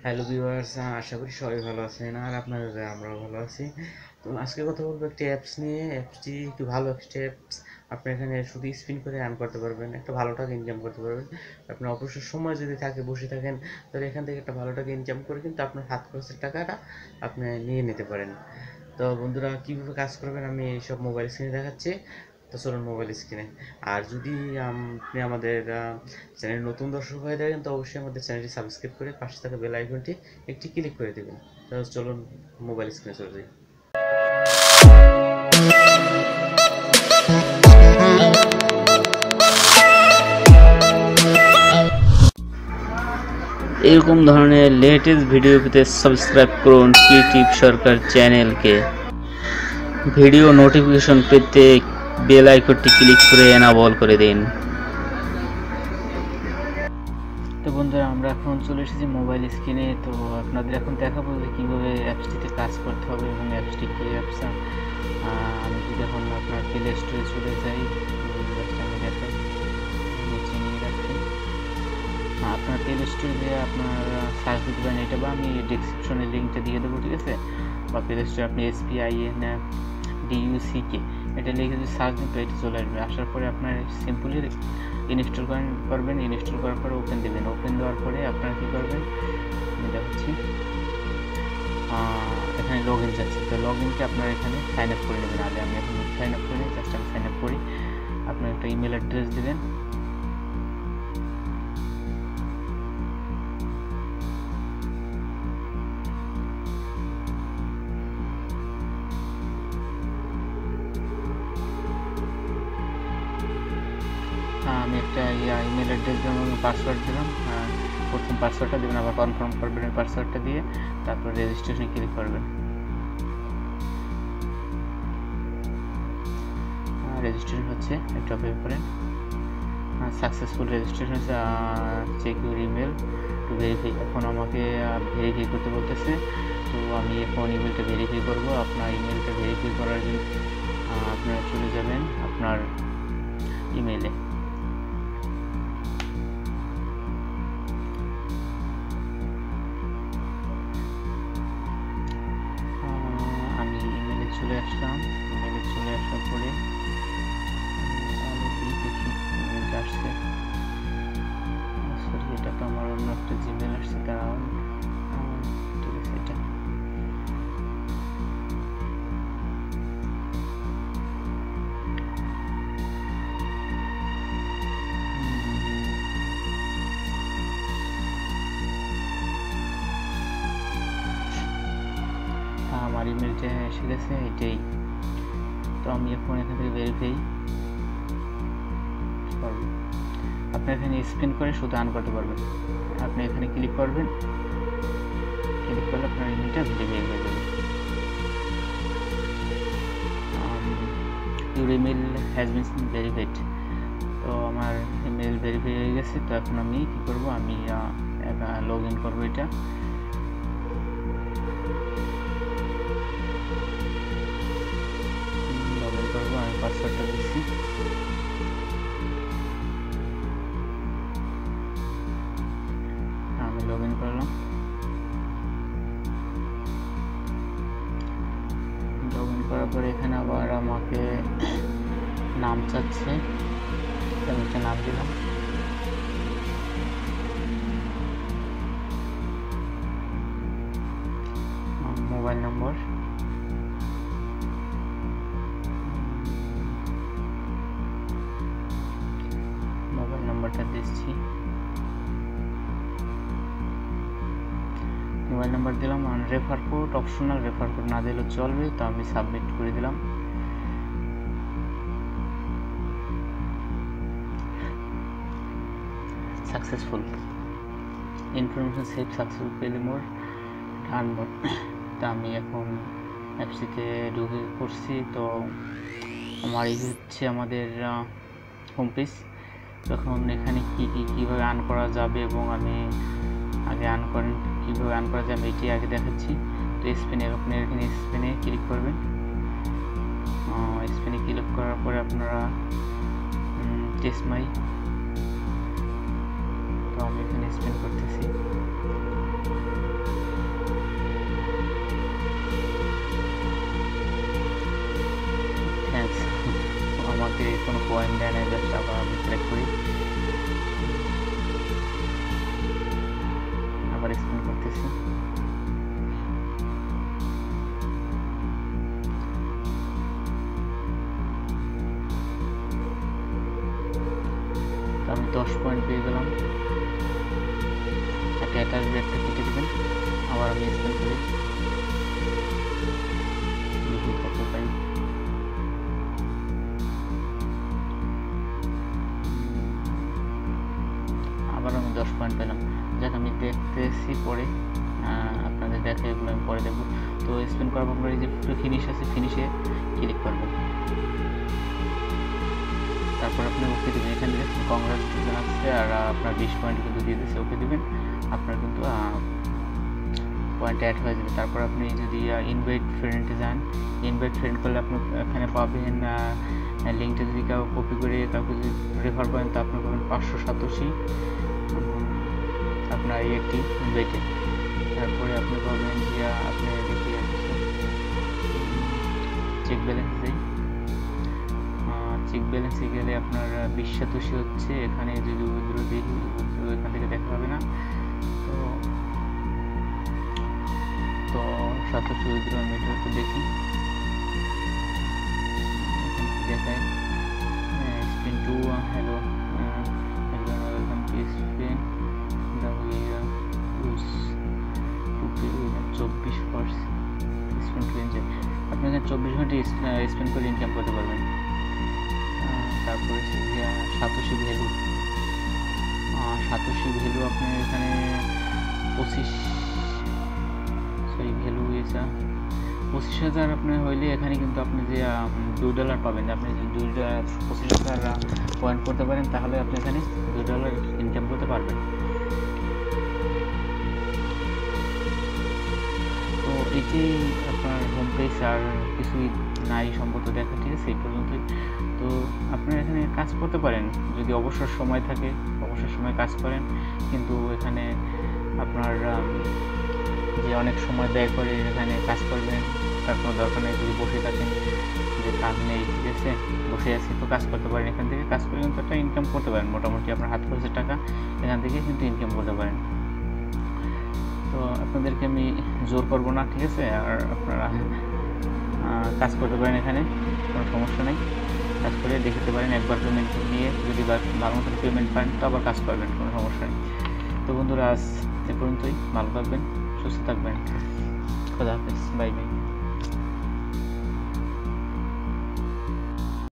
Hello viewers, আশা করি সবাই ভালো আছেন আর আপনাদের আমরাও ভালো আছি। তো আজকে কথা বলবো একটি অ্যাপস নিয়ে। অ্যাপসটি একটু ভালো একটা অ্যাপস। আপনি এখানে শুধু স্পিন করে আর্ন করতে পারবেন, একটা ভালো টাকা ইনকাম করতে পারবেন। আপনার অবসর সময় যদি থাকে, বসে থাকেন, তাহলে এখান থেকে একটা ভালো টাকা ইনকাম করে কিন্তু আপনার হাত খরচের টাকাটা আপনি নিয়ে নিতে পারেন। তো বন্ধুরা, কীভাবে কাজ করবেন আমি এইসব মোবাইল স্ক্রিনে দেখাচ্ছি। তো চলুন মোবাইল স্ক্রিনে। আর যদি আপনি আমাদের চ্যানেল নতুন দর্শক হয়ে থাকেন, তো অবশ্যই আমাদের চ্যানেলটি সাবস্ক্রাইব করে পাশে থাকা বেল আইকনটি একটি ক্লিক করে দেবেন। তো চলুন মোবাইল স্ক্রিনে চলে যাই। এরকম ধরনের লেটেস্ট ভিডিও পেতে সাবস্ক্রাইব করুন ক্রিয়েটিভ সরকার চ্যানেলকে। ভিডিও নোটিফিকেশন পেতে বেল আইকনটি ক্লিক করে এনাবল করে দিন। তো বন্ধুরা, আমরা এখন চলে এসেছি মোবাইল স্ক্রিনে। তো আপনাদের এখন দেখাবো যে কীভাবে অ্যাপসটিতে কাজ করতে হবে এবং অ্যাপসটি কী অ্যাপস। আমি যদি এখন আপনার প্লে স্টোরে চলে যাই, আমি দেখাই, নিচে নিয়ে রাখি। আপনার প্লে স্টোরে যে আপনার সার্চ দিতে পারেন, এটা বা আমি ডিসক্রিপশনে লিঙ্কটা দিয়ে দেবো, ঠিক আছে? বা প্লে স্টোরে আপনি SPINDUCK এটা লিখে যদি সার্চ দিন, তো এটা চলে আসবে। আসার পরে আপনার সিম্পলি ইনস্টল করবেন। ইনস্টল করার পরে ওপেন দেবেন। ওপেন দেওয়ার পরে আপনারা কী করবেন, আমি দেখাচ্ছি। এখানে লগ ইন যাচ্ছে, তো লগ ইনকে আপনারা এখানে সাইন আপ করে নেবেন। আগে আমি এখন সাইন আপ করে নিই, জাস্ট আমি সাইন আপ করি। আপনার একটা ইমেল অ্যাড্রেস দেবেন। আমি একটা ইমেল অ্যাড্রেস দিলাম এবং পাসওয়ার্ড দিলাম। প্রথম পাসওয়ার্ডটা দেবেন, আবার কনফার্ম করবেন ওই পাসওয়ার্ডটা দিয়ে, তারপর রেজিস্ট্রেশনে ক্লিক করবেন। রেজিস্ট্রেশন হচ্ছে, একটু অপেক্ষা করেন। সাকসেসফুল রেজিস্ট্রেশন হচ্ছে। Check your email to verify. এখন আমাকে ভেরিফাই করতে বলতেছে, তো আমি এখন ইমেলটা ভেরিফাই করব। আপনার ইমেলটা ভেরিফাই করার জন্য আপনারা চলে যাবেন আপনার ইমেলে। আমি ইমেলে চলে আসলাম। ইমেলে চলে আসার পরে ইমেলটা আসছে। সরি, এটা তো আমার অন্য একটা জিমেল আসছে, দাঁড়ান। ঠিক আছে, এটা আমার ইমেলটা এসে গেছে, এটাই। তো আমি এখন এখান থেকে ভেরিফাই করব। আপনি এখানে স্ক্রিন করে শুধু আর্ন করতে পারবেন। আপনি এখানে ক্লিক করবেন, ক্লিক করলে আপনার ইমেলটা ভেরিফাই হয়ে যাবে। Your email has been verified. তো আমার ইমেল ভেরিফাই হয়ে গেছে। তো এখন আমি কী করব, আমি লগ ইন করবো। এটা লগ ইন করবো, আমি পাসওয়ার্ডটা দিচ্ছি। আমি লগ ইন করলাম। লগ ইন করার পরে এখানে আবার আমাকে নাম চাচ্ছে, আমি একটা নাম দিলাম। মোবাইল নম্বর, মোবাইল নম্বরটা দিচ্ছি। মোবাইল নাম্বার দিলাম। Refer code optional, refer code না দিলেও চলবে, তো আমি সাবমিট করে দিলাম। সাকসেসফুল ইনফরমেশন সেভ সাকসেসফুল পেলে মোর আর্ন মোর। তো আমি এখন অ্যাপসটিতে ঢুকে করছি। তো আমার এই হচ্ছে আমাদের হোম পেজ। তখন এখানে কীভাবে আর্ন করা যাবে এবং আমি আগে আর্ন করেন কীভাবে আর্ন করা যাবে এটি আগে দেখাচ্ছি। তো স্পেনে আপনি এখানে স্পেনে ক্লিক করবেন। স্পেনে ক্লিক করার পরে আপনারা টেস্ট মাই, তো আমি এখানে স্পেন করতেছি। পয়েন্ট দেয় না, জাস্ট আবার আমি সিলেক্ট করি, আবার স্পিন করতেছি। আমি 10 পয়েন্ট পেয়ে গেলাম। একটা অ্যাটাচ ব্রেকটা কেটে দেবেন, আবার আমি স্পিন করি, দেখি কত পাই। আবার আমি 10 পয়েন্ট পেলাম। যাক, আমি দেখতেছি পরে, আপনাদের দেখে এগুলো আমি পরে দেখবো। তো স্পিন করার পর এই যে ফিনিশ আছে, ফিনিশে ক্লিক করবেন, তারপর আপনি ওকে দেবেন। এখানে দেখুন কংগ্রাচুলেশন আসছে, আর আপনার 20 পয়েন্ট কিন্তু দিয়ে দিচ্ছে, ওকে দেবেন, আপনার কিন্তু পয়েন্ট অ্যাড হয়ে যাবে। তারপর আপনি যদি ইনভাইট ফ্রেন্ডে যান, ইনভাইট ফ্রেন্ড করলে আপনি এখানে পাবেন লিঙ্কটা যদি কাউ কপি করে কাউকে যদি রেফার করেন তো আপনি পাবেন 587 আপনার একটি ইনভাইটে। তারপরে আপনি পাবেন যে আপনি দেখি চেক ব্যালেন্স দেই, চেক ব্যালেন্সে গেলে আপনার 20 হচ্ছে, এখানে যদি উইথড্র দিই এখান থেকে দেখা হবে না। তো 87 উইথড্র আমি এটা একটু দেখি, দেখায় spin to hello welcome to spin the winner use to pay winner 24 spin to enjoy. আপনি এখানে 24 ঘন্টা স্পিন করে ইনকাম করতে পারবেন। তারপরে 87 ভ্যালু, 87 ভ্যালু আপনি এখানে 25 ভ্যালু এসা 25,000 আপনার হইলে এখানে কিন্তু আপনি যে $2 পাবেন। আপনি যদি $25,000 পয়েন্ট করতে পারেন তাহলে আপনি এখানে $2 ইনকাম করতে পারবেন। তো এটাই আপনার হোম পেজ, আর কিছুই নাই সম্ভবত দেখা, ঠিক আছে, এই পর্যন্তই। তো আপনারা এখানে কাজ করতে পারেন যদি অবসর সময় থাকে, অবসর সময় কাজ করেন, কিন্তু এখানে আপনার যে অনেক সময় ব্যয় করে এখানে কাজ করবেন তার কোনো দরকার নেই। যদি বসে থাকেন যে কাজ নেই, ঠিক আছে, বসে আছি, তো কাজ করতে পারেন, এখান থেকে কাজ করে কিন্তু একটা ইনকাম করতে পারেন, মোটামুটি আপনার হাত খরচের টাকা এখান থেকে কিন্তু ইনকাম করতে পারেন। তো আপনাদেরকে আমি জোর করবো না, ঠিক আছে, আর আপনারা কাজ করতে পারেন, এখানে কোনো সমস্যা নেই, কাজ করে দেখতে পারেন। একবার পেমেন্ট নিয়ে যদি ভালো মতন পেমেন্ট পান তো আবার কাজ করবেন, কোনো সমস্যা নেই। তো বন্ধুরা আজ এ পর্যন্তই, ভালো থাকবেন, সুস্থ থাকবেন, খোদা হাফেজ, বাই বাই।